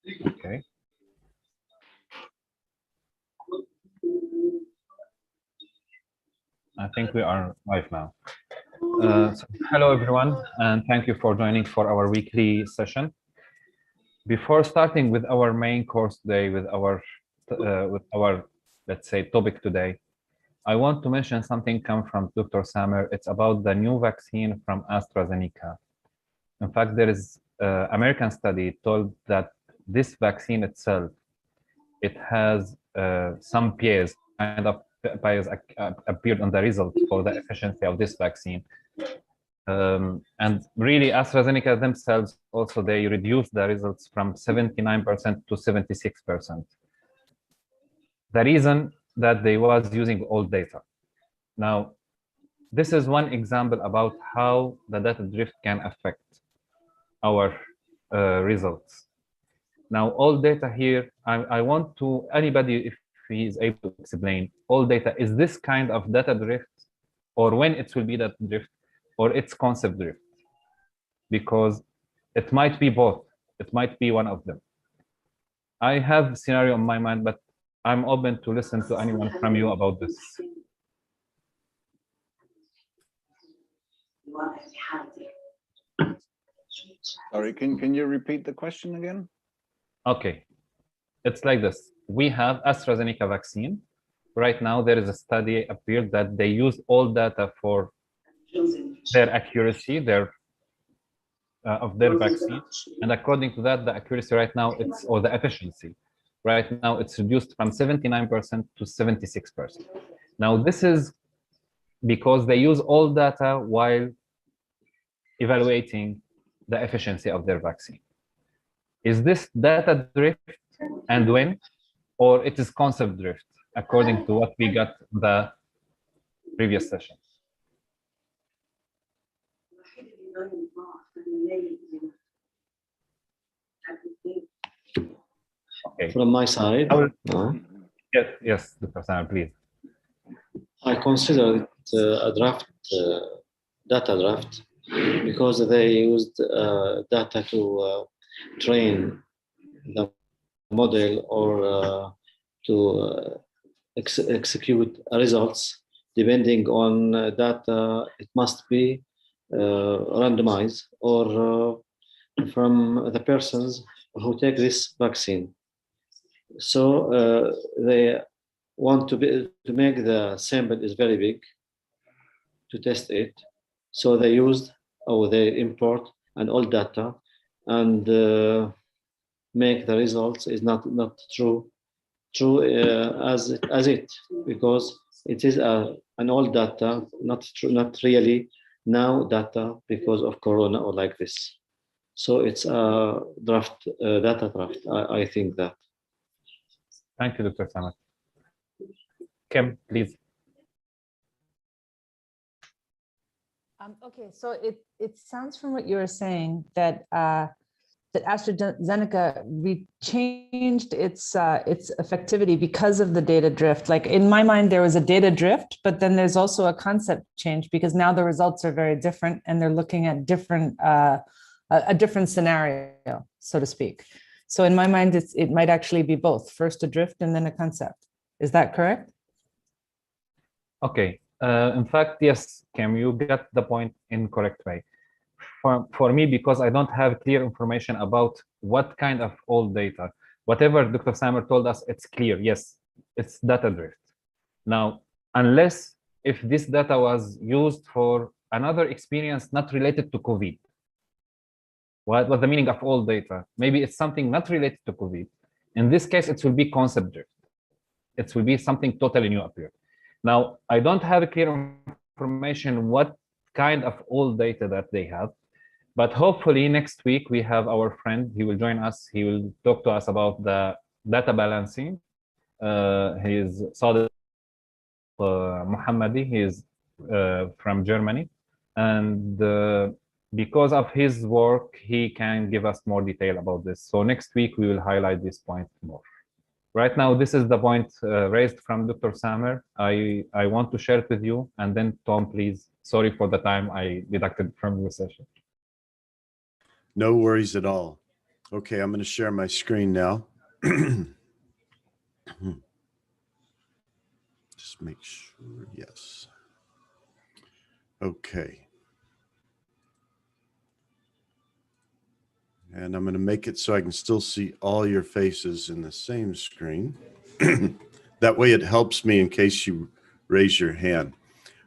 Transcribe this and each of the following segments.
Okay. I think we are live now. Hello, everyone, and thank you for joining for our weekly session. Before starting with our main course today, with our let's say topic today, I want to mention something come from Dr. Samer. It's about the new vaccine from AstraZeneca. In fact, there is an American study told that this vaccine itself, it has some bias, kind of bias appeared on the result for the efficiency of this vaccine. And really, AstraZeneca themselves also, they reduced the results from 79% to 76%. The reason that they was using old data. Now, this is one example about how the data drift can affect our results. Now, all data here, I want to, anybody, if he is able to explain, all data, is this kind of data drift, or when it will be data drift, or it's concept drift? Because it might be both. It might be one of them. I have a scenario in my mind, but I'm open to listen to anyone from you about this. Sorry, can you repeat the question again? Okay, it's like this. We have AstraZeneca vaccine. Right now, there is a study appeared that they use all data for their accuracy, of their vaccine, and according to that, the accuracy right now, or the efficiency, right now it's reduced from 79% to 76%. Now, this is because they use all data while evaluating the efficiency of their vaccine. Is this data drift, and when, or it is concept drift, according to what we got the previous session? Okay. From my side, yes, Dr. Sam, please. I consider it a draft, data draft, because they used data to train the model or to execute results. Depending on data, it must be randomized or from the persons who take this vaccine. So they want to make the sample is very big to test it. So they used, or they import an old data and make the results is not true as it, because it is an old data, not really now data because of Corona or like this. So it's a draft, data draft. I think that. Thank you, Dr. Samad. Kim, please. Okay, so it sounds from what you were saying that that AstraZeneca changed its effectivity because of the data drift. Like in my mind, there was a data drift, but then there's also a concept change because now the results are very different and they're looking at a different scenario, so to speak. So in my mind, it might actually be both, first a drift and then a concept. Is that correct? Okay. In fact, yes, Kim, you get the point in correct way. For me, because I don't have clear information about what kind of old data, whatever Dr. Samer told us, it's clear. Yes, it's data drift. Now, unless if this data was used for another experience not related to COVID, what was the meaning of old data? Maybe it's something not related to COVID. In this case, it will be concept drift. It will be something totally new appeared. Now, I don't have a clear information what kind of old data that they have, but hopefully next week we have our friend, he will join us, he will talk to us about the data balancing. He is Sadiq Mohammadi, he is from Germany, and because of his work, he can give us more detail about this. So next week we will highlight this point more. Right now, this is the point raised from Dr. Samer. I want to share it with you, and then Tom, please. Sorry for the time I deducted from your session. No worries at all. Okay, I'm going to share my screen now. Just make sure, yes. Okay. And I'm going to make it so I can still see all your faces in the same screen. That way it helps me in case you raise your hand.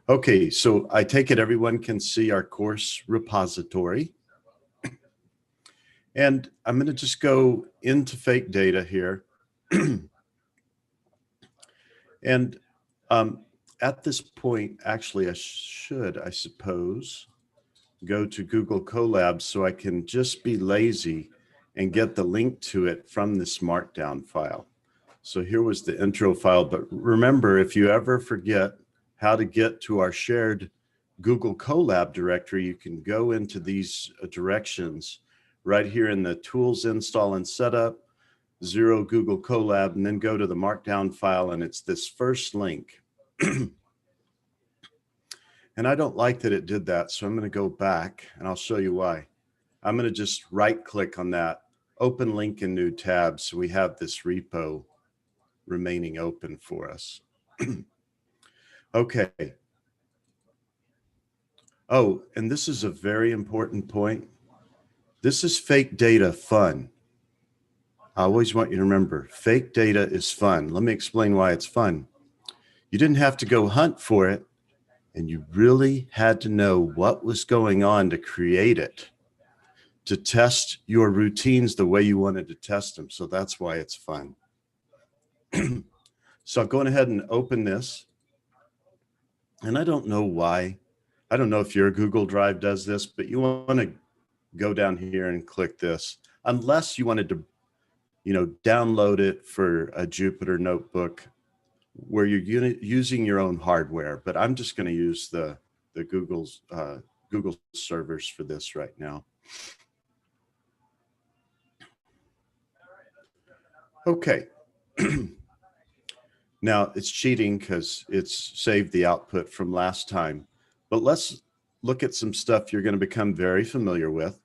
Okay, so I take it everyone can see our course repository. And I'm going to just go into fake data here. And at this point, actually, I should, I suppose, go to Google Colab so I can just be lazy and get the link to it from this markdown file. So here was the intro file, but remember, if you ever forget how to get to our shared Google Colab directory, you can go into these directions right here in the tools, install and setup, 0 Google Colab, and then go to the markdown file, and it's this first link. And I don't like that it did that, so I'm going to go back and I'll show you why. I'm going to just right click on that, open link in new tab, so we have this repo remaining open for us. Okay. Oh, and this is a very important point. This is fake data fun. I always want you to remember, fake data is fun. Let me explain why it's fun. You didn't have to go hunt for it, and you really had to know what was going on to create it, to test your routines the way you wanted to test them. So that's why it's fun. So I'm going ahead and open this. And I don't know why. I don't know if your Google Drive does this, but you want to go down here and click this, unless you wanted to, download it for a Jupyter notebook where you're using your own hardware. But I'm just going to use the Google servers for this right now. Okay. Now it's cheating because it's saved the output from last time, but let's look at some stuff you're going to become very familiar with.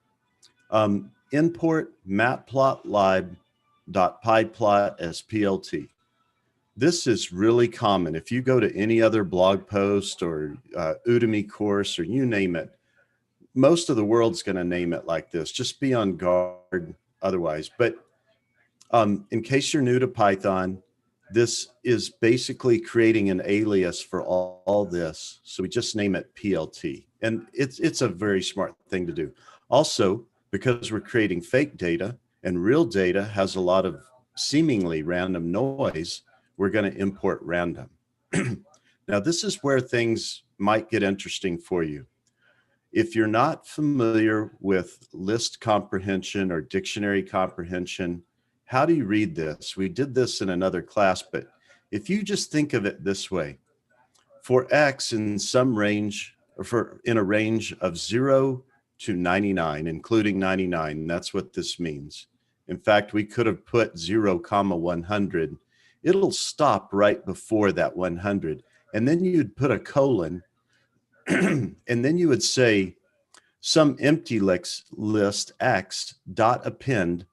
Import matplotlib.pyplot as PLT. This is really common. If you go to any other blog post or Udemy course or you name it, most of the world's going to name it like this. Just be on guard otherwise. But in case you're new to Python, this is basically creating an alias for all this. So we just name it PLT. And it's a very smart thing to do. Also, because we're creating fake data and real data has a lot of seemingly random noise, we're going to import random. Now, this is where things might get interesting for you. If you're not familiar with list comprehension or dictionary comprehension, how do you read this? We did this in another class, but if you just think of it this way, for X in some range, or in a range of 0 to 99, including 99, that's what this means. In fact, we could have put 0, 100. It'll stop right before that 100. And then you'd put a colon, and then you would say some empty list X dot append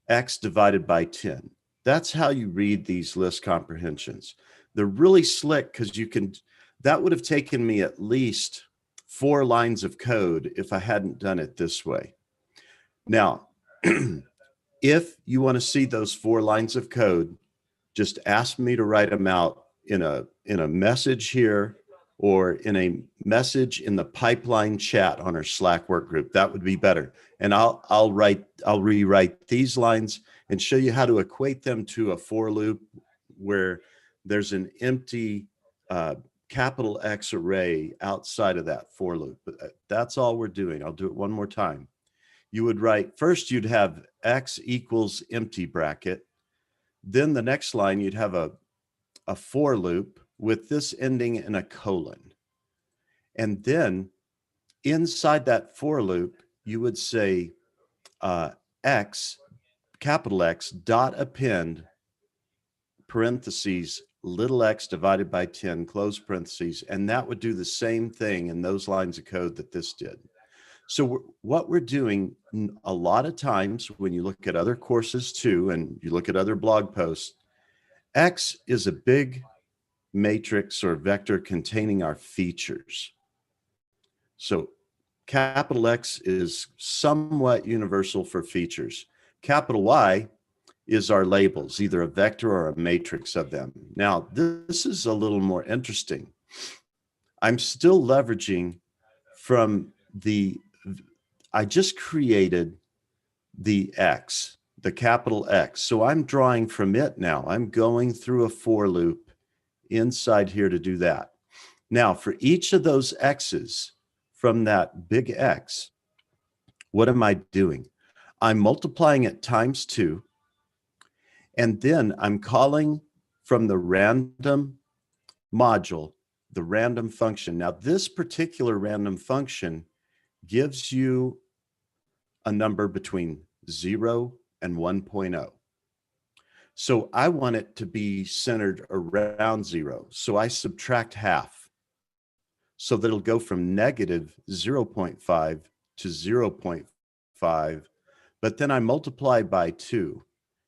X divided by 10. That's how you read these list comprehensions. They're really slick because that would have taken me at least 4 lines of code if I hadn't done it this way. Now, if you want to see those 4 lines of code, just ask me to write them out in a message here or in a message in the pipeline chat on our Slack work group. That would be better. And I'll rewrite these lines and show you how to equate them to a for loop where there's an empty capital X array outside of that for loop. But that's all we're doing. I'll do it one more time. You would write, first you'd have X equals empty bracket. Then the next line, you'd have a for loop with this ending in a colon. And then inside that for loop, you would say X, capital X, dot append, parentheses, little x divided by 10, close parentheses, and that would do the same thing in those lines of code that this did. So what we're doing a lot of times when you look at other courses too, and you look at other blog posts, X is a big matrix or vector containing our features. So capital X is somewhat universal for features. Capital Y is our labels, either a vector or a matrix of them. Now, this is a little more interesting. I'm still leveraging from I just created the X, the capital X. So I'm drawing from it now. I'm going through a for loop inside here to do that. Now, for each of those X's from that big X, what am I doing? I'm multiplying it times 2, and then I'm calling from the random module, the random function. Now, this particular random function gives you a number between 0 and 1.0. So I want it to be centered around 0. So I subtract half. So that it'll go from negative 0.5 to 0.5, but then I multiply by 2.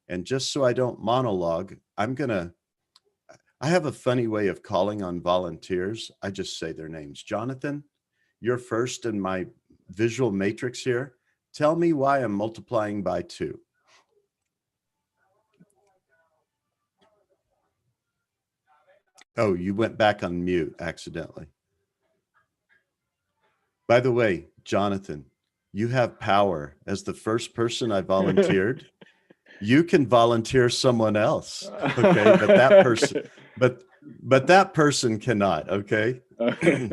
And just so I don't monologue, I have a funny way of calling on volunteers. I just say their names. Jonathan, you're first in my visual matrix here. Tell me why I'm multiplying by 2. Oh, you went back on mute accidentally. By the way, Jonathan, you have power. As the first person I volunteered, you can volunteer someone else. Okay, but that person, but that person cannot. Okay. Okay.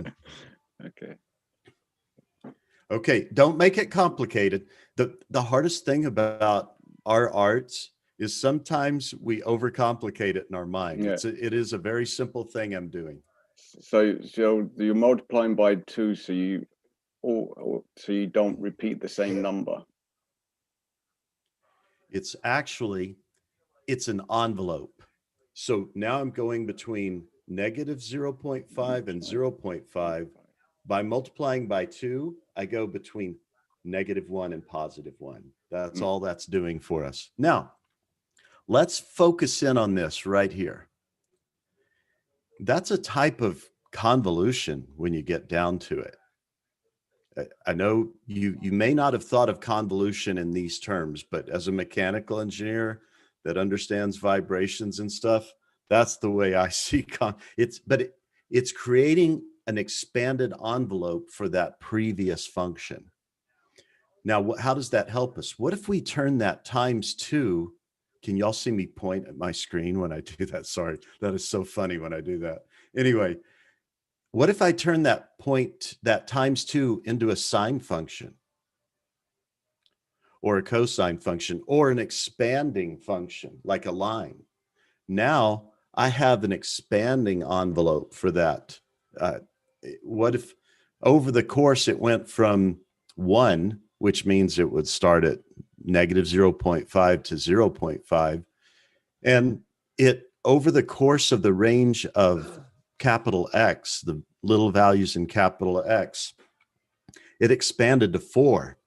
Okay. Don't make it complicated. The hardest thing about our arts is sometimes we overcomplicate it in our mind. Yeah. It is a very simple thing I'm doing. So you're multiplying by 2, so you don't repeat the same number. It's an envelope. So now I'm going between negative 0.5 and 0.5. By multiplying by 2, I go between -1 and +1. That's all that's doing for us. Now, let's focus in on this right here. That's a type of convolution when you get down to it. I know you may not have thought of convolution in these terms, but as a mechanical engineer that understands vibrations and stuff, that's the way I see it's creating an expanded envelope for that previous function. Now, how does that help us? What if we turn that times 2? Can y'all see me point at my screen when I do that? Sorry, that is so funny when I do that. Anyway, what if I turn that times 2 into a sine function or a cosine function or an expanding function like a line? Now I have an expanding envelope for that. What if over the course it went from 1, which means it would start at -0.5 to 0.5, and it over the course of the range of capital X, the little values in capital X, it expanded to 4.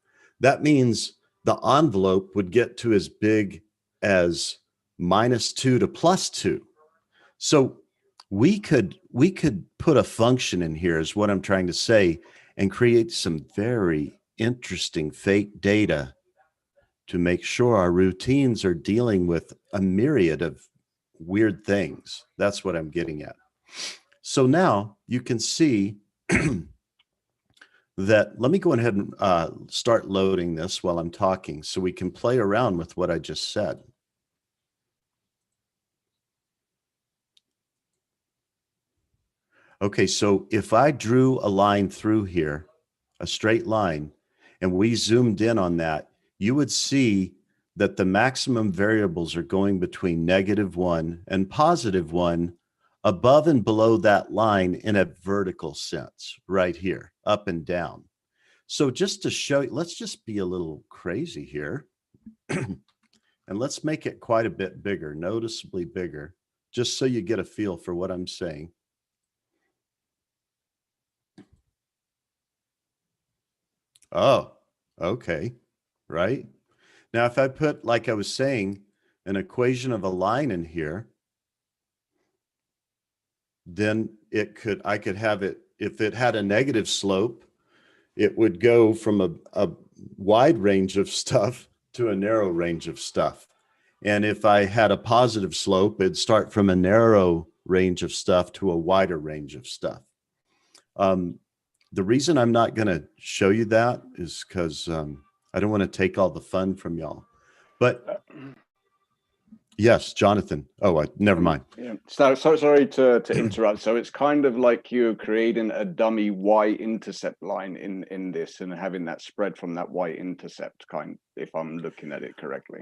That means the envelope would get to as big as -2 to +2. So we could put a function in here is what I'm trying to say, and create some very interesting fake data to make sure our routines are dealing with a myriad of weird things. That's what I'm getting at. So now you can see that. Let me go ahead and start loading this while I'm talking so we can play around with what I just said. Okay, so if I drew a line through here, a straight line, and we zoomed in on that, you would see that the maximum variables are going between -1 and +1 above and below that line in a vertical sense right here, up and down. So just to show you, let's just be a little crazy here. And let's make it quite a bit bigger, noticeably bigger, just so you get a feel for what I'm saying. Oh, okay. Right. Now, if I put, like I was saying, an equation of a line in here, then I could have it, if it had a negative slope, it would go from a wide range of stuff to a narrow range of stuff. And if I had a positive slope, it'd start from a narrow range of stuff to a wider range of stuff. The reason I'm not going to show you that is because I don't want to take all the fun from y'all. But yes, Jonathan. Oh, never mind. Yeah. So sorry to interrupt. So it's kind of like you're creating a dummy y-intercept line in this and having that spread from that y-intercept if I'm looking at it correctly.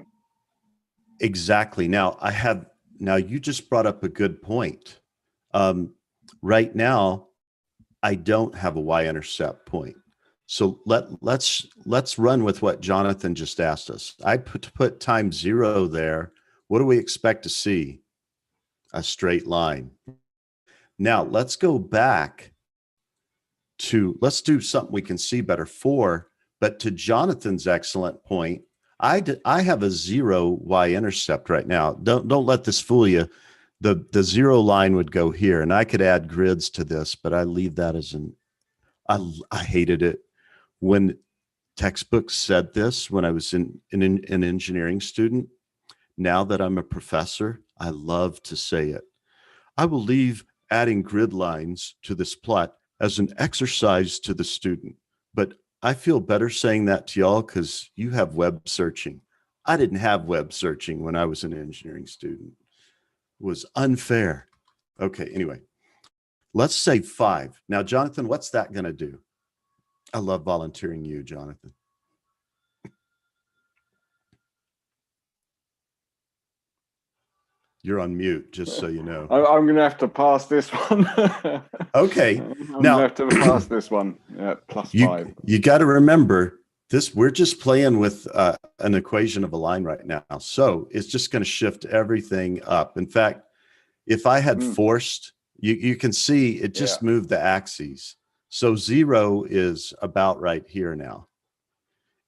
Exactly. Now you just brought up a good point. Right now, I don't have a y-intercept point. So let's run with what Jonathan just asked us. I put time 0 there. What do we expect to see? A straight line. Now let's go back to, let's do something we can see better, 4, but to Jonathan's excellent point, I have a 0 y-intercept right now. Don't let this fool you. The 0 line would go here, and I could add grids to this, but I leave that as I hated it when textbooks said this when I was an engineering student. Now that I'm a professor, I love to say it. I will leave adding grid lines to this plot as an exercise to the student, but I feel better saying that to y'all because you have web searching. I didn't have web searching when I was an engineering student. It was unfair. Okay, anyway, let's say 5. Now, Jonathan, what's that going to do? I love volunteering you, Jonathan. You're on mute, just so you know. I'm going to have to pass this one. Okay. I'm going to have to pass this one. Yeah, +5. You got to remember this. We're just playing with an equation of a line right now. So it's just going to shift everything up. In fact, if I had forced, you can see it just moved the axes. So 0 is about right here now.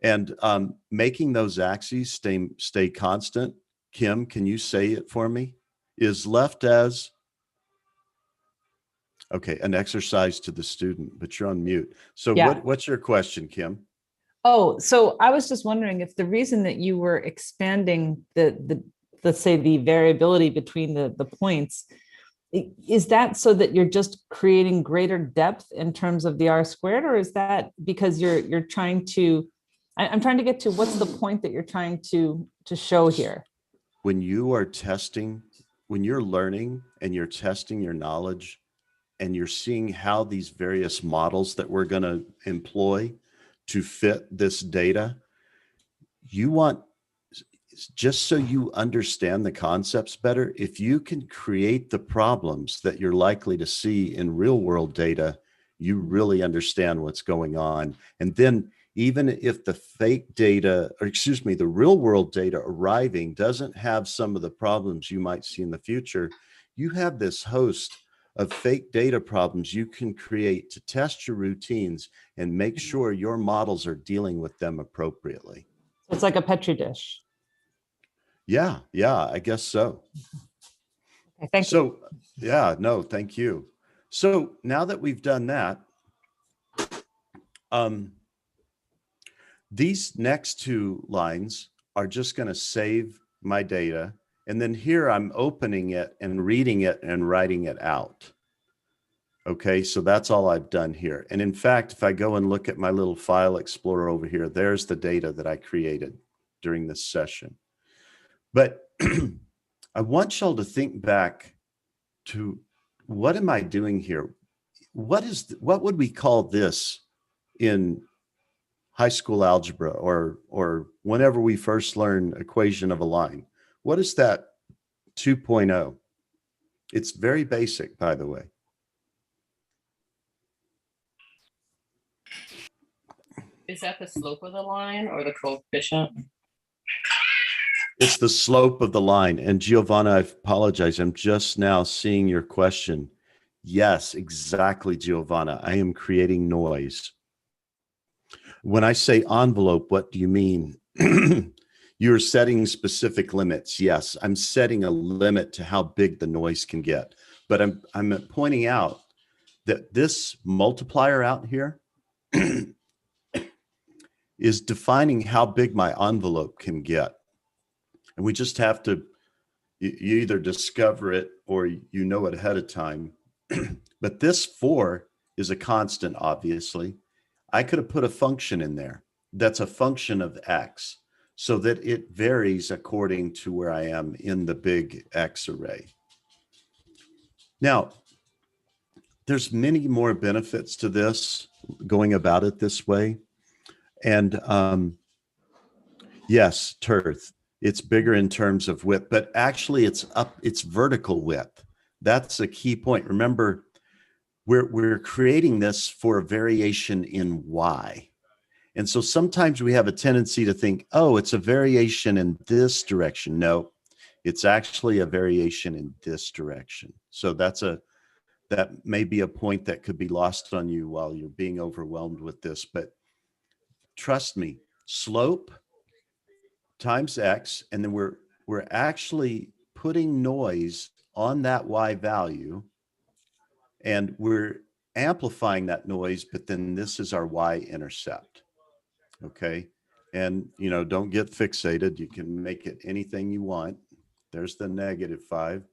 And making those axes stay constant, Kim, can you say it for me? Is left as, okay, an exercise to the student, but you're on mute. So what's your question, Kim? Oh, so I was just wondering if the reason that you were expanding the let's say the variability between the points, is that so that you're just creating greater depth in terms of the R squared, or is that because you're trying to, I'm trying to get to what's the point that you're trying to show here? When you are testing, when you're learning and you're testing your knowledge and you're seeing how these various models that we're going to employ to fit this data, you want, just so you understand the concepts better, if you can create the problems that you're likely to see in real world data, you really understand what's going on. And then even if the fake data, or excuse me, the real world data arriving doesn't have some of the problems you might see in the future, you have this host of fake data problems you can create to test your routines and make sure your models are dealing with them appropriately. So it's like a Petri dish. Yeah, I guess so. Okay, thank you. So, yeah, no, thank you. So now that we've done that, these next 2 lines are just going to save my data. And then here I'm opening it and reading it and writing it out. Okay, so that's all I've done here. And in fact, if I go and look at my little file explorer over here, there's the data that I created during this session. But I want y'all to think back to, what am I doing here? What would we call this in high school algebra or whenever we first learn equation of a line? What is that 2.0? It's very basic, by the way. Is that the slope of the line or the coefficient? It's the slope of the line. And Giovanna, I apologize. I'm just now seeing your question. Yes, exactly, Giovanna. I am creating noise. When I say envelope, what do you mean? You're setting specific limits. Yes, I'm setting a limit to how big the noise can get. But I'm pointing out that this multiplier out here is defining how big my envelope can get. And we just have to, you either discover it or you know it ahead of time. But this 4 is a constant, obviously. I could have put a function in there that's a function of x so that it varies according to where I am in the big X array. Now, there's many more benefits to this, going about it this way. And yes, Tirth, it's bigger in terms of width, but actually it's vertical width. That's a key point. Remember, we're creating this for a variation in Y. And so sometimes we have a tendency to think, oh, it's a variation in this direction. No, it's actually a variation in this direction. So that may be a point that could be lost on you while you're being overwhelmed with this. But trust me, slope times X, and then we're actually putting noise on that Y value, and we're amplifying that noise, but then this is our Y-intercept. Okay. And, don't get fixated. You can make it anything you want. There's the -5.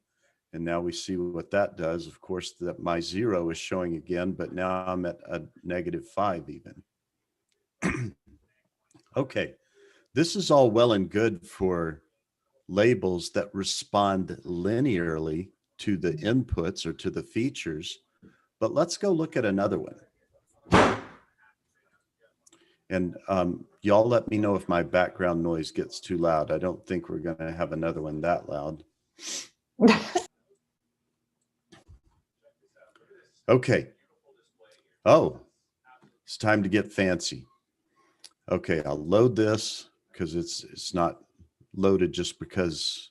And now we see what that does. Of course, that my 0 is showing again, but now I'm at a -5 even. Okay. This is all well and good for labels that respond linearly to the inputs or to the features, but let's go look at another one. And y'all let me know if my background noise gets too loud. I don't think we're going to have another one that loud. Okay. Oh, it's time to get fancy. Okay, I'll load this because it's not loaded just because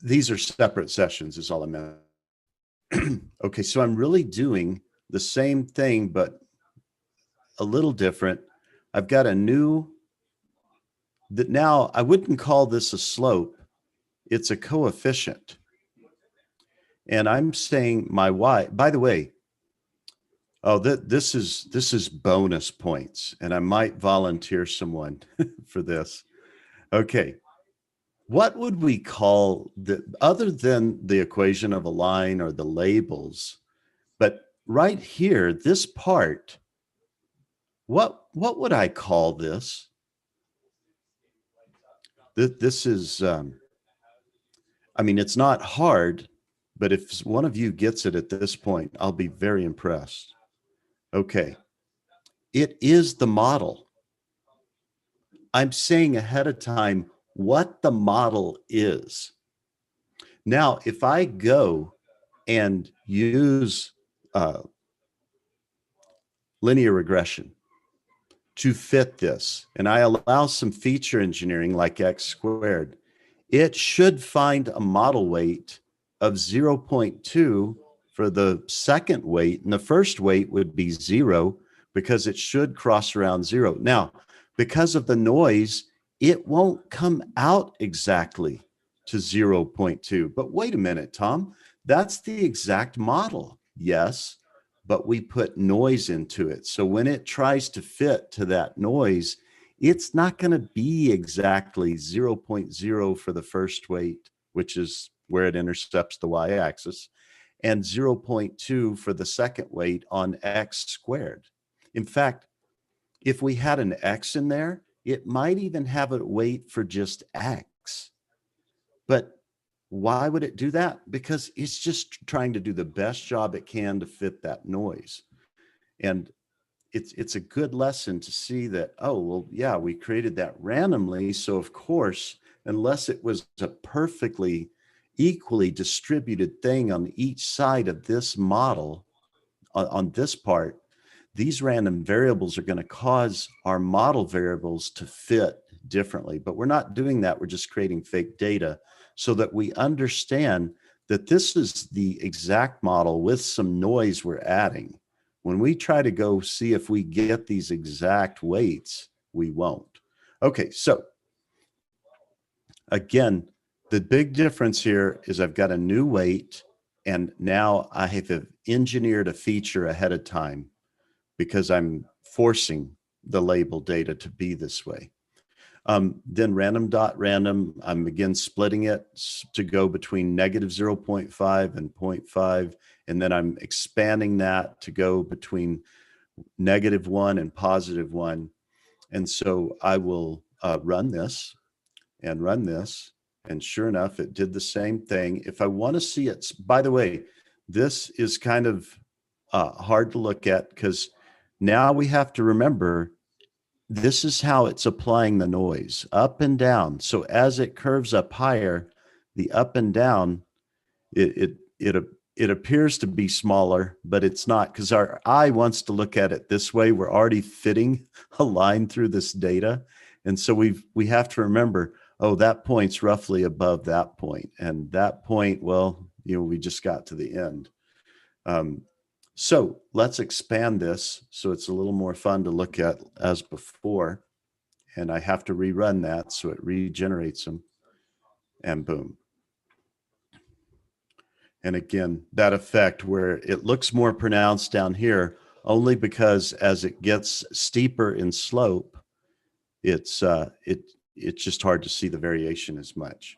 these are separate sessions is all I meant. Okay, so I'm really doing the same thing, but a little different. I've got a new, that now I wouldn't call this a slope. It's a coefficient. And I'm saying my Y, by the way, oh, this is bonus points, and I might volunteer someone for this. Okay. What would we call other than the equation of a line or the labels, but right here, this part, what would I call this? This is, I mean, it's not hard, but if one of you gets it at this point, I'll be very impressed. Okay. It is the model. I'm saying ahead of time what the model is. Now, if I go and use linear regression to fit this, and I allow some feature engineering like x squared, it should find a model weight of 0.2 for the second weight, and the first weight would be 0 because it should cross around 0. Now, because of the noise, it won't come out exactly to 0.2. But wait a minute, Tom, that's the exact model. Yes, but we put noise into it. So when it tries to fit to that noise, it's not going to be exactly 0.0 for the first weight, which is where it intercepts the y-axis, and 0.2 for the second weight on x squared. In fact, if we had an x in there, it might even have a weight for just x. But why would it do that? Because it's just trying to do the best job it can to fit that noise. And it's a good lesson to see that, oh, well, yeah, we created that randomly. So of course, unless it was a perfectly equally distributed thing on each side of this model, on this part, these random variables are going to cause our model variables to fit differently. But we're not doing that. We're just creating fake data so that we understand that this is the exact model with some noise we're adding. When we try to go see if we get these exact weights, we won't. Okay, so again, the big difference here is I've got a new weight, and now I have engineered a feature ahead of time because I'm forcing the label data to be this way. Then random dot random, I'm again splitting it to go between negative 0.5 and 0.5. And then I'm expanding that to go between -1 and +1. And so I will run this and run this. And sure enough, it did the same thing. If I want to see it, by the way, this is kind of hard to look at because now we have to remember this is how it's applying the noise up and down. So as it curves up higher, the up and down, it appears to be smaller, but it's not, because our eye wants to look at it this way. We're already fitting a line through this data. And so we have to remember, oh, that point's roughly above that point. And that point, well, we just got to the end. So let's expand this so it's a little more fun to look at as before. And I have to rerun that so it regenerates them, and boom. And again, that effect where it looks more pronounced down here, only because as it gets steeper in slope, it's just hard to see the variation as much.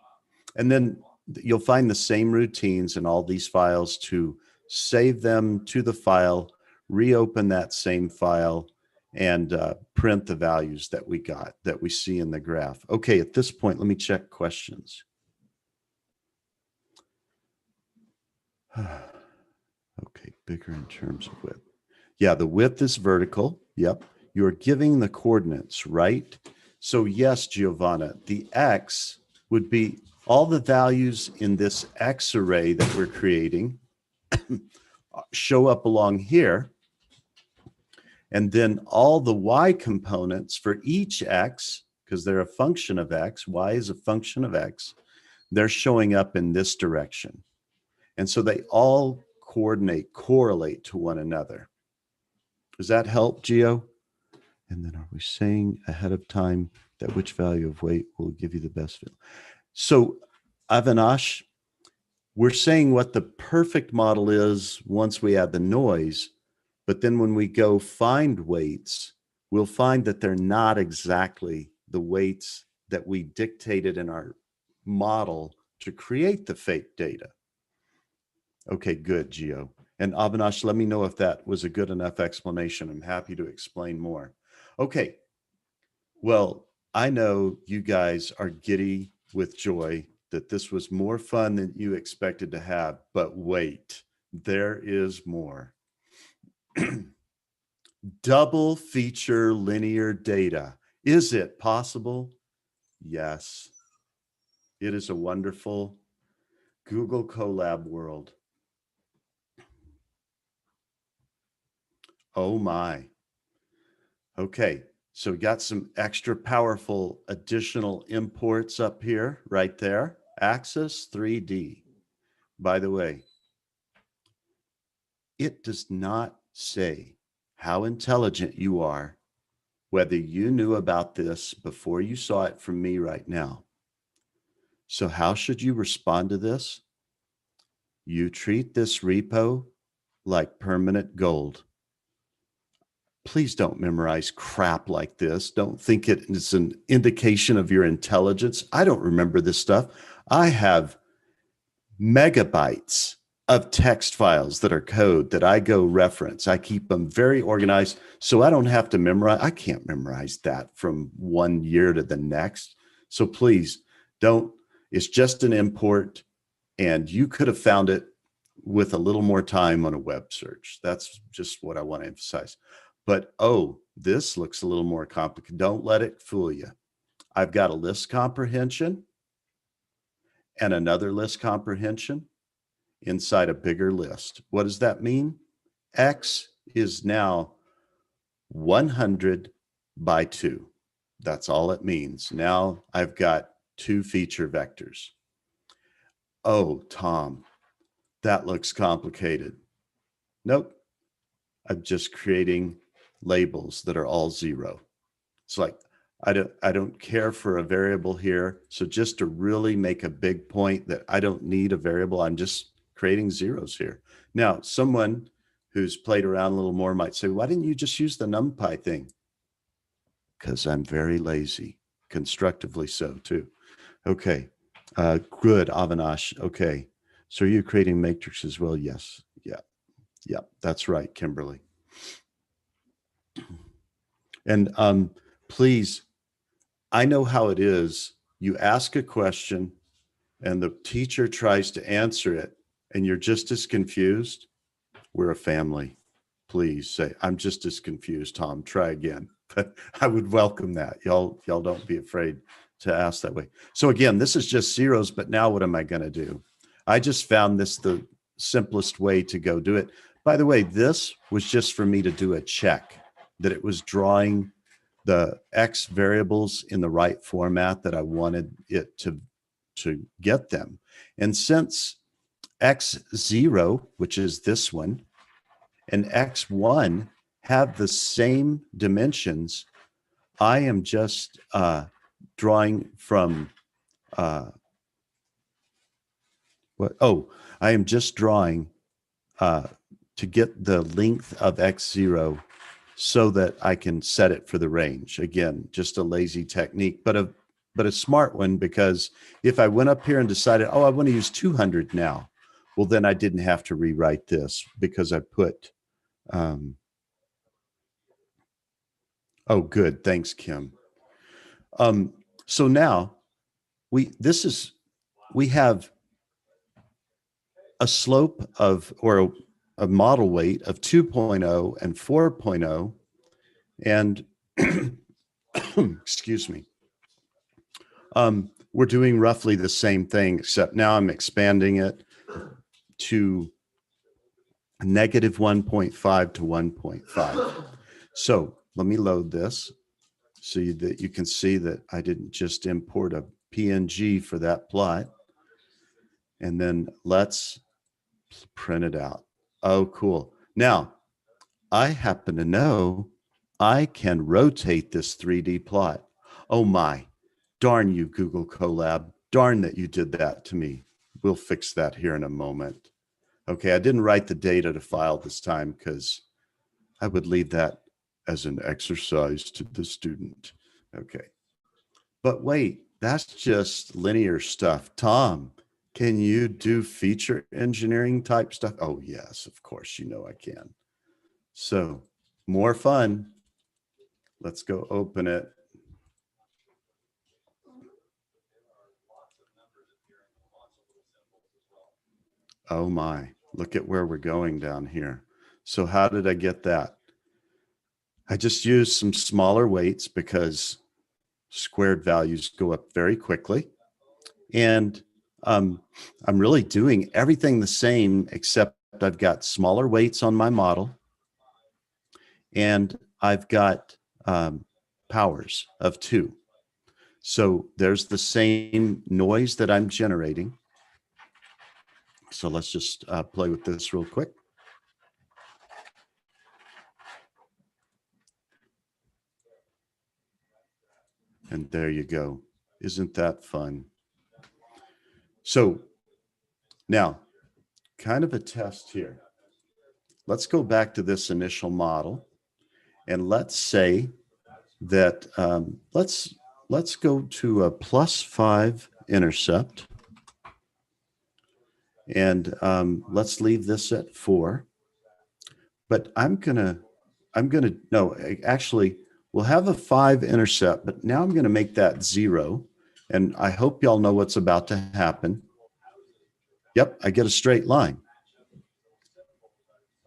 And then you'll find the same routines in all these files to save them to the file, reopen that same file, and print the values that we see in the graph. Okay, at this point, let me check questions. Okay, bigger in terms of width. Yeah, the width is vertical. Yep. You're giving the coordinates, right? So yes, Giovanna, the X would be all the values in this X array that we're creating show up along here. And then all the Y components for each X, because they're a function of X, Y is a function of X, they're showing up in this direction. And so they all correlate to one another. Does that help, Gio? And then are we saying ahead of time that which value of weight will give you the best feel? So Avinash, we're saying what the perfect model is once we add the noise, but then when we go find weights, we'll find that they're not exactly the weights that we dictated in our model to create the fake data. Okay, good, Gio. And Avinash, let me know if that was a good enough explanation. I'm happy to explain more. Okay, well, I know you guys are giddy with joy that this was more fun than you expected to have, but wait, there is more. Double feature linear data. Is it possible? Yes. It is a wonderful Google Colab world. Oh my. Okay, so we got some extra powerful additional imports up here, right there. Axis 3D. By the way, it does not say how intelligent you are, whether you knew about this before you saw it from me right now. So how should you respond to this? You treat this repo like permanent gold. Please don't memorize crap like this. Don't think it is an indication of your intelligence. I don't remember this stuff. I have megabytes of text files that are code that I go reference. I keep them very organized so I don't have to memorize. I can't memorize that from one year to the next. So please don't. It's just an import, and you could have found it with a little more time on a web search. That's just what I want to emphasize. But, oh, this looks a little more complicated. Don't let it fool you. I've got a list comprehension and another list comprehension inside a bigger list. What does that mean? X is now 100 by 2. That's all it means. Now I've got 2 feature vectors. Oh, Tom, that looks complicated. Nope. I'm just creating labels that are all 0. It's like, I don't care for a variable here. So just to really make a big point that I don't need a variable, I'm just creating zeros here. Now, someone who's played around a little more might say, why didn't you just use the NumPy thing? Because I'm very lazy, constructively so too. Okay, good, Avinash. Okay, so are you creating matrix as well? Yes, yeah, that's right, Kimberly. And please, I know how it is. You ask a question and the teacher tries to answer it and you're just as confused. We're a family. Please say, I'm just as confused, Tom, try again. But I would welcome that. Y'all don't be afraid to ask that way. So again, this is just zeros, but now what am I going to do? I just found this the simplest way to go do it. By the way, this was just for me to do a check that it was drawing the X variables in the right format that I wanted it to get them. And since X0, which is this one, and X1 have the same dimensions, I am just drawing from I am just drawing to get the length of X0 so that I can set it for the range. Again, just a lazy technique, but a smart one, because if I went up here and decided, oh, I want to use 200 now, well, then I didn't have to rewrite this because I put, oh, good. Thanks, Kim. So now we have a slope of, or a model weight of 2.0 and 4.0, and excuse me. We're doing roughly the same thing, except now I'm expanding it to -1.5 to 1.5. So let me load this so that you can see that I didn't just import a PNG for that plot. And then let's print it out. Oh, cool. Now, I happen to know I can rotate this 3D plot. Oh my, darn you, Google Colab. Darn that you did that to me. We'll fix that here in a moment. Okay, I didn't write the data to file this time because I would leave that as an exercise to the student. Okay, but wait, that's just linear stuff. Tom, can you do feature engineering type stuff? Oh yes, of course, you know I can. So more fun. Let's go open it. Oh my, look at where we're going down here. So how did I get that? I just used some smaller weights because squared values go up very quickly. And I'm really doing everything the same, except I've got smaller weights on my model. And I've got powers of 2. So there's the same noise that I'm generating. So let's just play with this real quick. And there you go. Isn't that fun? So now, kind of a test here. Let's go back to this initial model. And let's say that, let's go to a +5 intercept. And let's leave this at 4. But no, actually, we'll have a 5 intercept, but now I'm going to make that 0. And I hope y'all know what's about to happen. Yep, I get a straight line.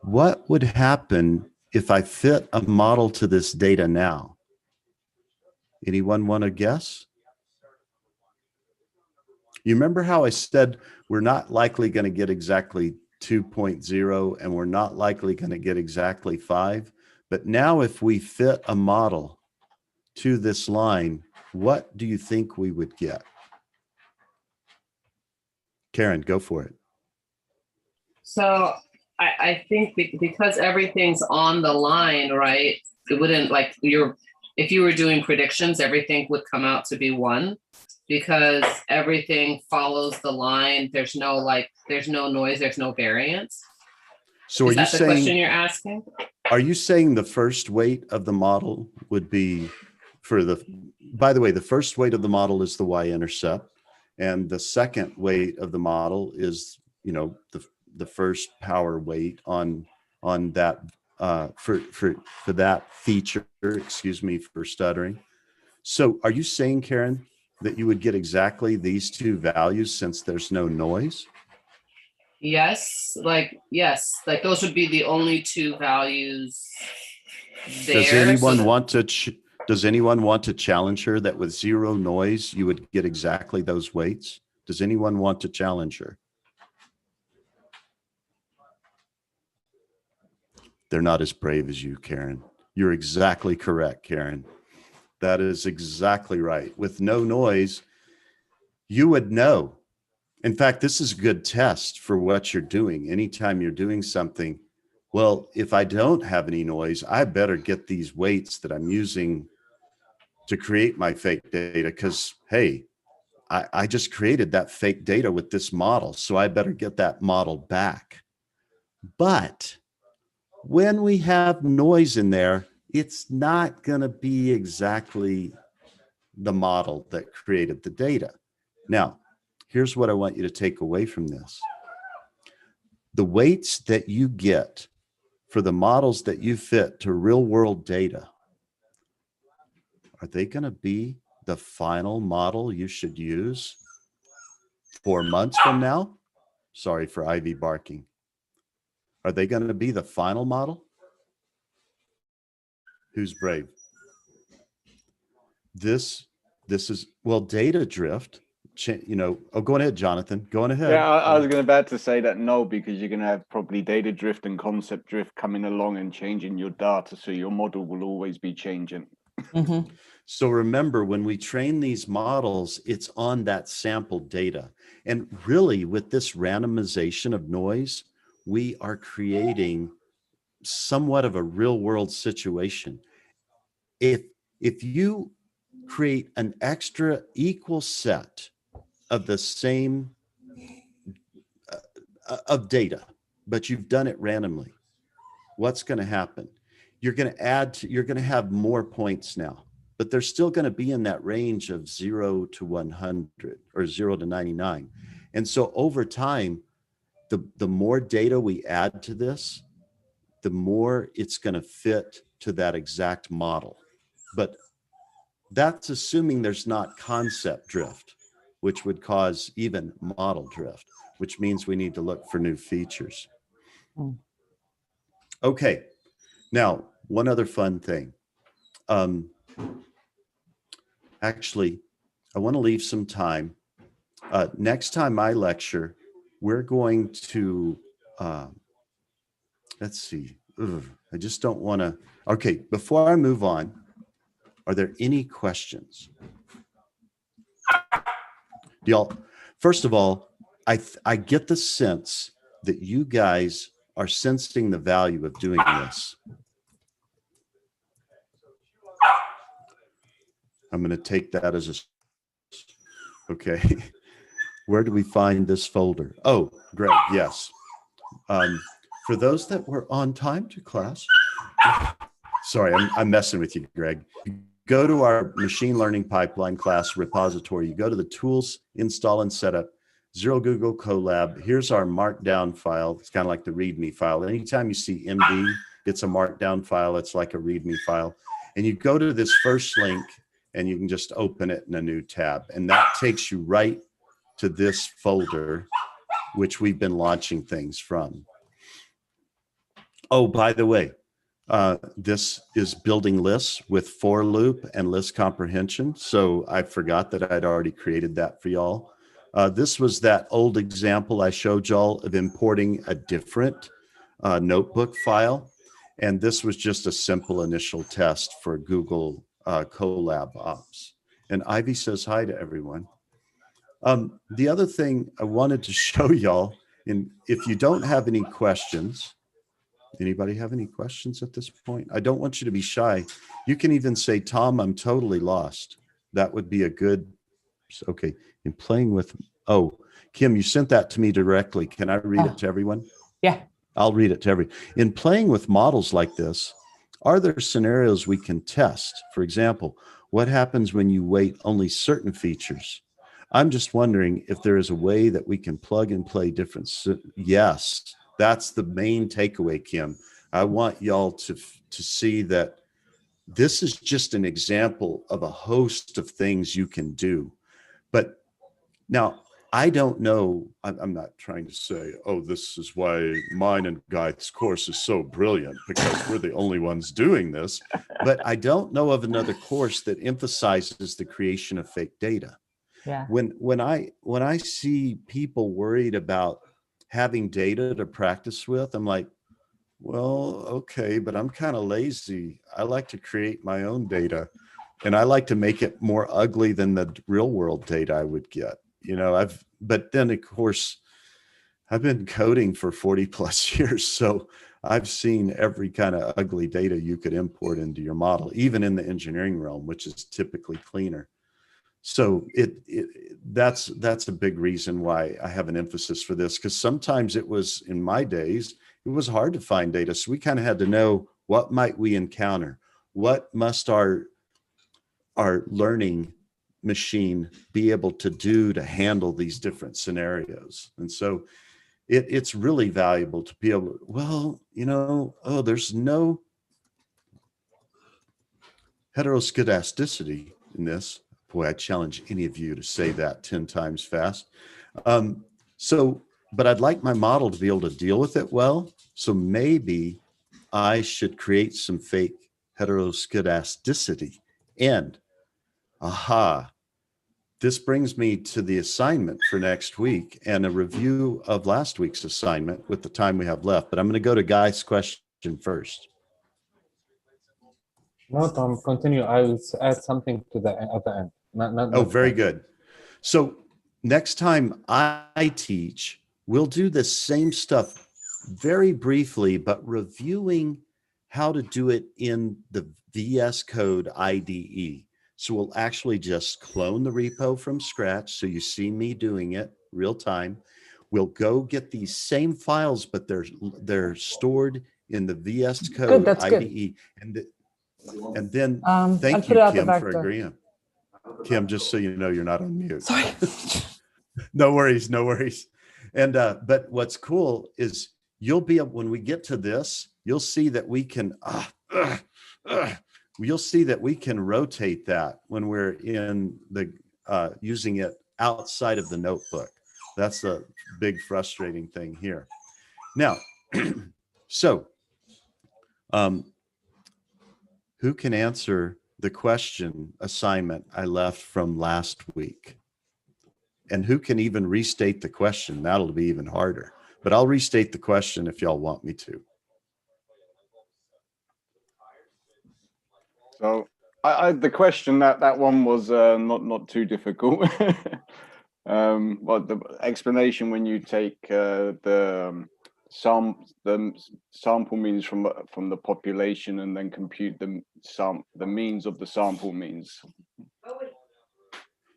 What would happen if I fit a model to this data now? Anyone want to guess? You remember how I said we're not likely going to get exactly 2.0 and we're not likely going to get exactly 5? But now if we fit a model to this line, what do you think we would get? Karen, go for it. So I think because everything's on the line, right? It wouldn't like if you were doing predictions, everything would come out to be 1 because everything follows the line. There's no noise, there's no variance. So Is that the question you're asking? Are you saying the first weight of the model would be by the way, the first weight of the model is the y-intercept, and the second weight of the model is, the first power weight on that for that feature, excuse me for stuttering. So are you saying, Karen, that you would get exactly these 2 values since there's no noise? Yes, like those would be the only 2 values there. Does anyone want to challenge her that with 0 noise, you would get exactly those weights? Does anyone want to challenge her? They're not as brave as you, Karen. You're exactly correct, Karen. That is exactly right. With no noise, you would know. In fact, this is a good test for what you're doing. Anytime you're doing something, well, if I don't have any noise, I better get these weights that I'm using to create my fake data because, hey, I just created that fake data with this model, so I better get that model back. But when we have noise in there, it's not going to be exactly the model that created the data. Now, here's what I want you to take away from this. The weights that you get for the models that you fit to real world data, are they going to be the final model you should use 4 months from now? Sorry for Ivy barking. Are they going to be the final model? Who's brave? This is, well, data drift, go ahead, Jonathan, go on ahead. Yeah, I was about to say that no, because you're going to have probably data drift and concept drift coming along and changing your data. So your model will always be changing. Mm-hmm. So remember, when we train these models, it's on that sample data. And really, with this randomization of noise, we are creating somewhat of a real world situation. If you create an extra equal set of the same of data, but you've done it randomly, what's going to happen? You're going to have more points now, but they're still going to be in that range of 0 to 100 or 0 to 99. And so over time, the more data we add to this, the more it's going to fit to that exact model. But that's assuming there's not concept drift, which would cause even model drift, which means we need to look for new features. Okay, now one other fun thing. Actually, I want to leave some time. Next time I lecture, we're going to, let's see. I just don't want to. Okay, before I move on, are there any questions? Y'all, first of all, I get the sense that you guys are sensing the value of doing this. I'm going to take that as a, okay. Where do we find this folder? Oh, Greg, yes. For those that were on time to class, sorry, I'm messing with you, Greg. Go to our machine learning pipeline class repository. You go to the tools, install and setup, Zero Google Colab. Here's our markdown file. It's kind of like the README file. Anytime you see MD, it's a markdown file. It's like a README file. And you go to this first link and you can just open it in a new tab. And that takes you right to this folder, which we've been launching things from. Oh, by the way, this is building lists with for loop and list comprehension. So I forgot that I'd already created that for y'all. This was that old example I showed y'all of importing a different notebook file. And this was just a simple initial test for Google Colab Ops. And Ivy says hi to everyone. The other thing I wanted to show y'all And if you don't have any questions, anybody have any questions at this point? I don't want you to be shy. You can even say, Tom, I'm totally lost. That would be a good, okay. In playing with, oh, Kim, you sent that to me directly. Can I read it to everyone? Yeah. I'll read it to everyone. In playing with models like this, are there scenarios we can test? For example, what happens when you weight only certain features? I'm just wondering if there is a way that we can plug and play different. Yes, that's the main takeaway, Kim. I want y'all to see that this is just an example of a host of things you can do. But now, I don't know, I'm not trying to say, oh, this is why mine and Guy's course is so brilliant because we're the only ones doing this. But I don't know of another course that emphasizes the creation of fake data. Yeah. When I see people worried about having data to practice with, I'm like, well, okay, but I'm kind of lazy. I like to create my own data, and I like to make it more ugly than the real world data I would get. You know, but then of course, I've been coding for 40 plus years. So I've seen every kind of ugly data you could import into your model, even in the engineering realm, which is typically cleaner. So that's a big reason why I have an emphasis for this, because sometimes it was, in my days, it was hard to find data. So we kind of had to know, what might we encounter? What must our learning machine be able to do to handle these different scenarios? And so it's really valuable to be able to, well, you know, oh, there's no heteroscedasticity in this. Boy, I challenge any of you to say that 10 times fast. But I'd like my model to be able to deal with it well. So maybe I should create some fake heteroscedasticity. And aha, this brings me to the assignment for next week and a review of last week's assignment with the time we have left. But I'm going to go to Guy's question first. No, Tom, continue. I will add something to the at the end. Oh, very good. So next time I teach, we'll do the same stuff very briefly, but reviewing how to do it in the VS Code IDE. So we'll actually just clone the repo from scratch. So you see me doing it real time. We'll go get these same files, but they're stored in the VS Code IDE. Good. And then thank you, Kim, for agreeing. Kim, just so you know, you're not on mute. Sorry. No worries, no worries. And but what's cool is you'll be able, when we get to this, you'll see that we can you'll see that we can rotate that when we're in the using it outside of the notebook. That's the big frustrating thing here. Now, so who can answer the question assignment I left from last week? And who can even restate the question? That'll be even harder. But I'll restate the question if y'all want me to. So the question, that one was not too difficult. But the explanation, when you take the sample means from the population and then compute the means of the sample means.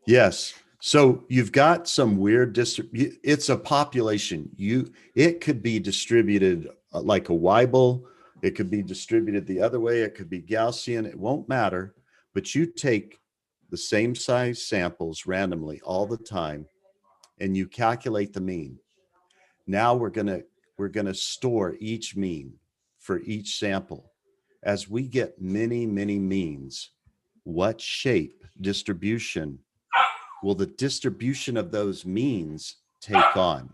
Yes. So you've got some weird it's a population. It could be distributed like a Weibull. It could be distributed the other way. It could be Gaussian. It won't matter. But you take the same size samples randomly all the time, and you calculate the mean. Now we're gonna store each mean for each sample. As we get many, many means, what shape distribution will the distribution of those means take on?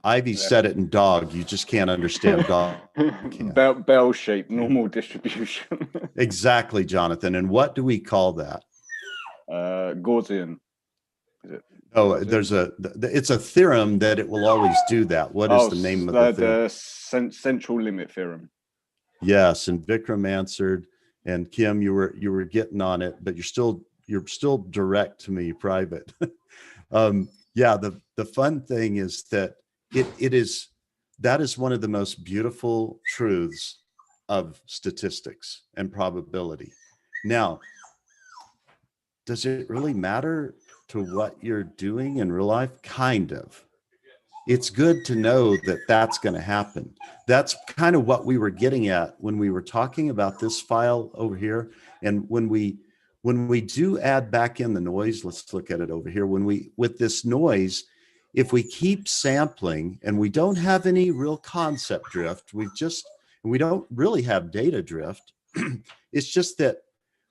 Ivy said it in dog. You just can't understand dog. Bell shape, normal distribution. Exactly, Jonathan. And what do we call that? Gaussian. Is it? Oh, it's a theorem that it will always do that. What is the name of the theorem? The central limit theorem. Yes, and Vikram answered, and Kim, you were getting on it, but you're still direct to me, private. Yeah, the fun thing is that that is one of the most beautiful truths of statistics and probability. Now, does it really matter to what you're doing in real life? Kind of. It's good to know that that's going to happen. That's kind of what we were getting at when we were talking about this file over here. And when we do add back in the noise, let's look at it over here. With this noise, if we keep sampling and we don't have any real concept drift, we don't really have data drift. It's just that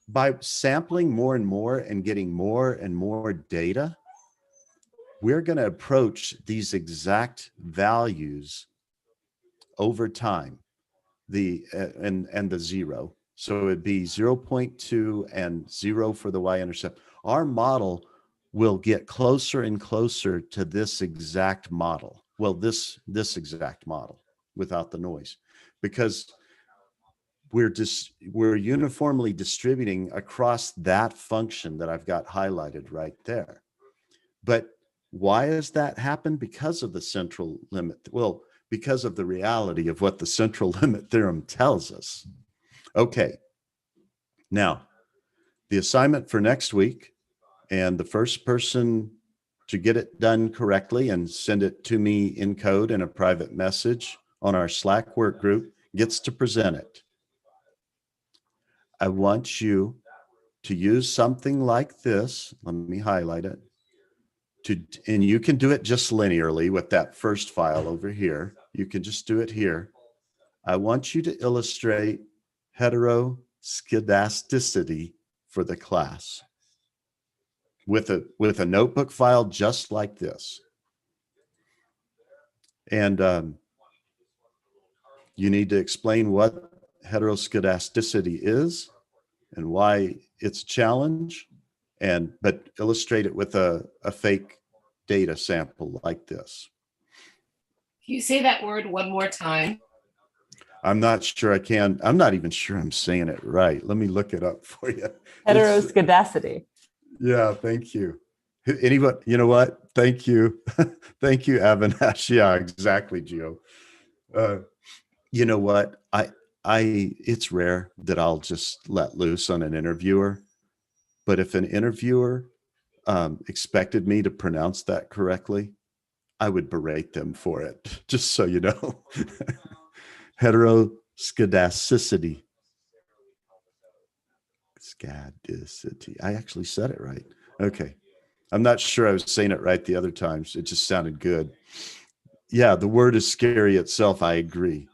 by sampling more and getting more and more data, we're going to approach these exact values over time, and the zero. So it'd be 0.2 and 0 for the y-intercept. Our model will get closer and closer to this exact model. Well, this exact model without the noise, because we're uniformly distributing across that function that I've got highlighted right there. But why has that happened? Because of the central limit. Well, because of the reality of what the central limit theorem tells us. Okay. Now, the assignment for next week, and the first person to get it done correctly and send it to me in code in a private message on our Slack work group gets to present it. I want you to use something like this. Let me highlight it. And you can do it just linearly with that first file over here. You can just do it here. I want you to illustrate heteroskedasticity for the class with a notebook file just like this. And you need to explain what heteroskedasticity is and why it's a challenge, but illustrate it with a fake data sample like this. Can you say that word one more time? I'm not sure I can. I'm not even sure I'm saying it right. Let me look it up for you. Heteroskedasticity. Yeah, thank you. Anyone, you know what? Thank you. Thank you, Avinash. Yeah, exactly, Gio. You know what? It's rare that I'll just let loose on an interviewer, but if an interviewer expected me to pronounce that correctly, I would berate them for it, just so you know. Heteroskedasticity. Scadicity. I actually said it right. Okay. I'm not sure I was saying it right the other times. It just sounded good. Yeah, the word is scary itself. I agree.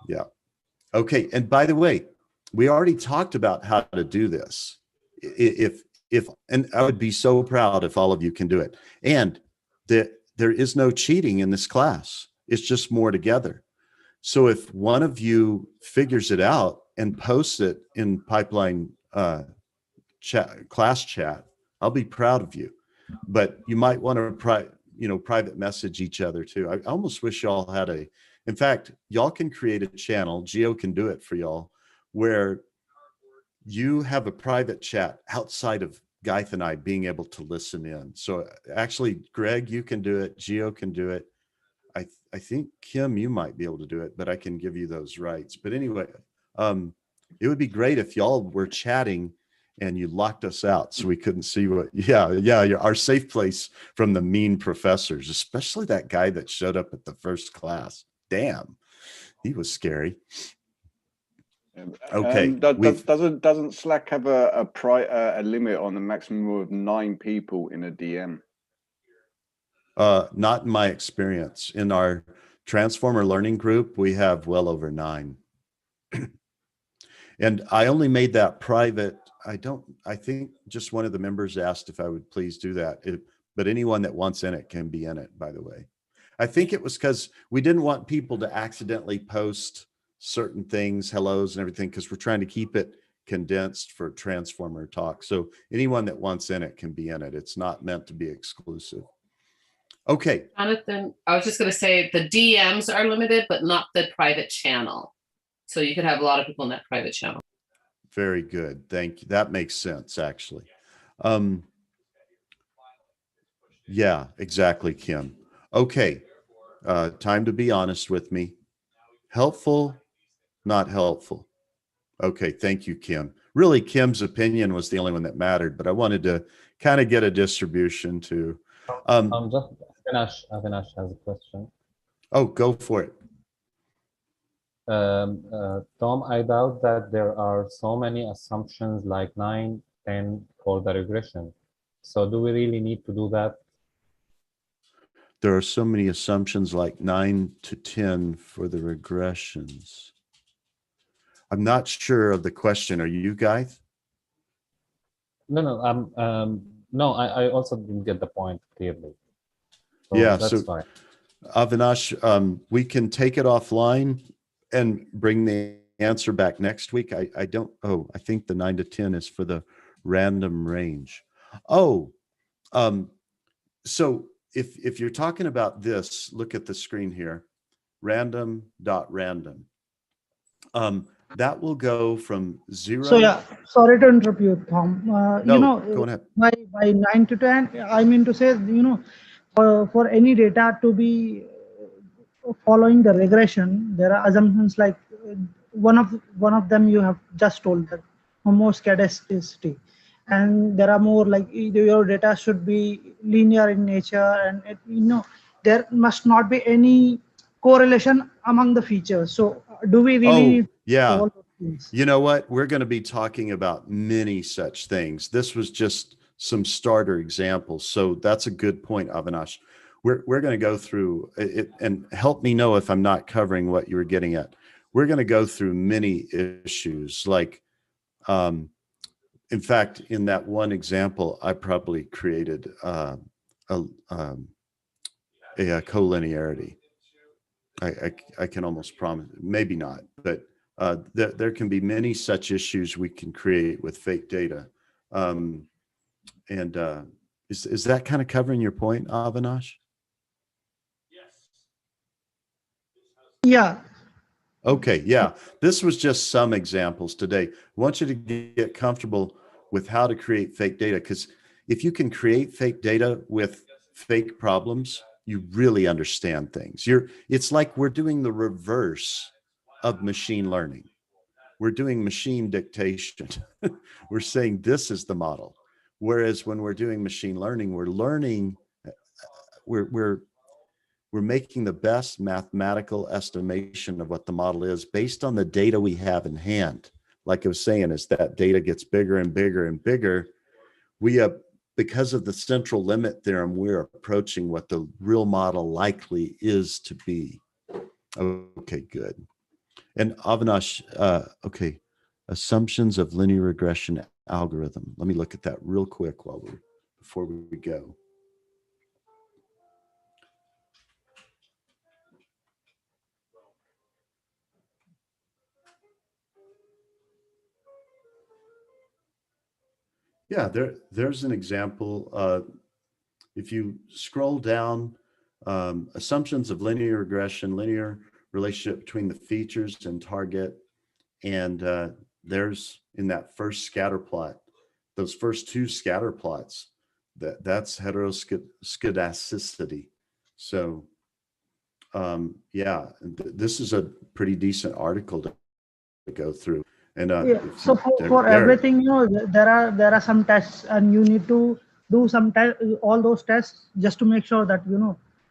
Yeah. Okay. And by the way, we already talked about how to do this. And I would be so proud if all of you can do it. And there is no cheating in this class. It's just more together. So if one of you figures it out and posts it in Pipeline class chat, I'll be proud of you. But you might want to private message each other too. I almost wish y'all had in fact, y'all can create a channel. Gio can do it for y'all, where you have a private chat outside of Gaith and I being able to listen in. So actually, Greg, you can do it. Gio can do it. I think, Kim, you might be able to do it, but I can give you those rights. But anyway, it would be great if y'all were chatting and you locked us out so we couldn't see our safe place from the mean professors, especially that guy that showed up at the first class. Damn, he was scary. Okay. Doesn't Slack have a limit on the maximum of 9 people in a DM? Not in my experience. In our Transformer Learning group, we have well over 9. And I only made that private. I think just one of the members asked if I would please do that. But anyone that wants in it can be in it, by the way. I think it was because we didn't want people to accidentally post certain things, hellos and everything, because we're trying to keep it condensed for Transformer talk. So anyone that wants in it can be in it. It's not meant to be exclusive. Okay. Jonathan, I was just going to say the DMs are limited, but not the private channel. So you could have a lot of people in that private channel. Very good. Thank you. That makes sense, actually. Yeah, exactly, Kim. Okay, time to be honest with me. Helpful, not helpful. Okay, thank you, Kim. Really, Kim's opinion was the only one that mattered, but I wanted to kind of get a distribution to. Just Avinash has a question. Oh, go for it. Tom, I doubt that there are so many assumptions like 9, 10 for the regression. So do we really need to do that? There are so many assumptions like 9 to 10 for the regressions. I'm not sure of the question. Are you guys? No, I also didn't get the point clearly. So Yeah, that's so fine. Avinash, we can take it offline and bring the answer back next week. I don't, I think the 9 to 10 is for the random range. So if you're talking about this, look at the screen here, random.random. That will go from 0. So yeah, sorry to interrupt you, Tom. No, go ahead. By 9 to 10, I mean to say, for any data to be following the regression, there are assumptions like one of them you have just told, that homoscedasticity, and there are more like your data should be linear in nature, and there must not be any correlation among the features. So do we really need yeah. all those things? You know what? We're going to be talking about many such things. This was just some starter examples. So that's a good point, Avinash. We're going to go through it, and help me know if I'm not covering what you were getting at. We're going to go through many issues. Like, in fact, in that one example, I probably created a collinearity. I can almost promise, maybe not, but there can be many such issues we can create with fake data. Is that kind of covering your point, Avinash? Yeah. Okay, yeah. This was just some examples today. I want you to get comfortable with how to create fake data, because if you can create fake data with fake problems, you really understand things. It's like we're doing the reverse of machine learning. We're doing machine dictation. We're saying this is the model. Whereas when we're doing machine learning, we're learning, we're making the best mathematical estimation of what the model is based on the data we have in hand. Like I was saying, as that data gets bigger and bigger and bigger, we have, because of the central limit theorem, we're approaching what the real model likely is to be. Okay, good. And Avinash, okay, assumptions of linear regression algorithm. Let me look at that real quick before we go. Yeah, there's an example. If you scroll down, assumptions of linear regression, linear relationship between the features and target, and there's in that first scatter plot, those first two scatter plots, that's heteroscedasticity. So yeah, this is a pretty decent article to go through. And Yeah. So for everything, there are some tests, and you need to do all those tests just to make sure that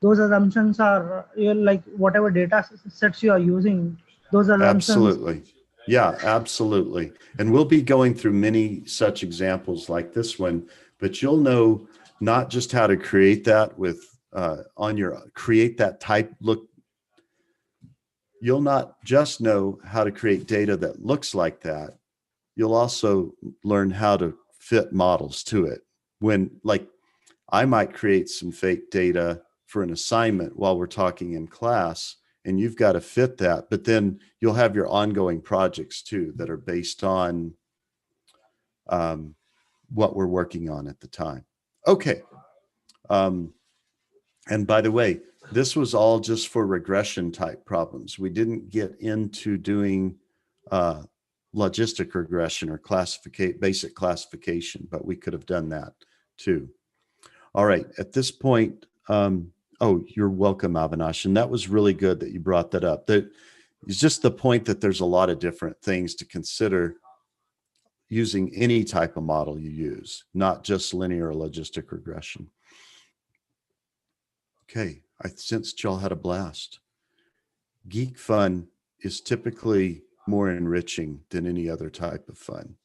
those assumptions are like whatever data sets you are using. Those assumptions. Absolutely. Yeah, absolutely. And we'll be going through many such examples like this one, but you'll know not just how to create that with create that type look. You'll not just know how to create data that looks like that. You'll also learn how to fit models to it. When, like, I might create some fake data for an assignment while we're talking in class, and you've got to fit that, but then you'll have your ongoing projects too that are based on what we're working on at the time. Okay. And by the way, this was all just for regression type problems. We didn't get into doing logistic regression or basic classification, but we could have done that too. All right, at this point, oh, you're welcome, Avinash. And that was really good that you brought that up. That is just the point that there's a lot of different things to consider using any type of model you use, not just linear or logistic regression. Okay, I sensed y'all had a blast. Geek fun is typically more enriching than any other type of fun.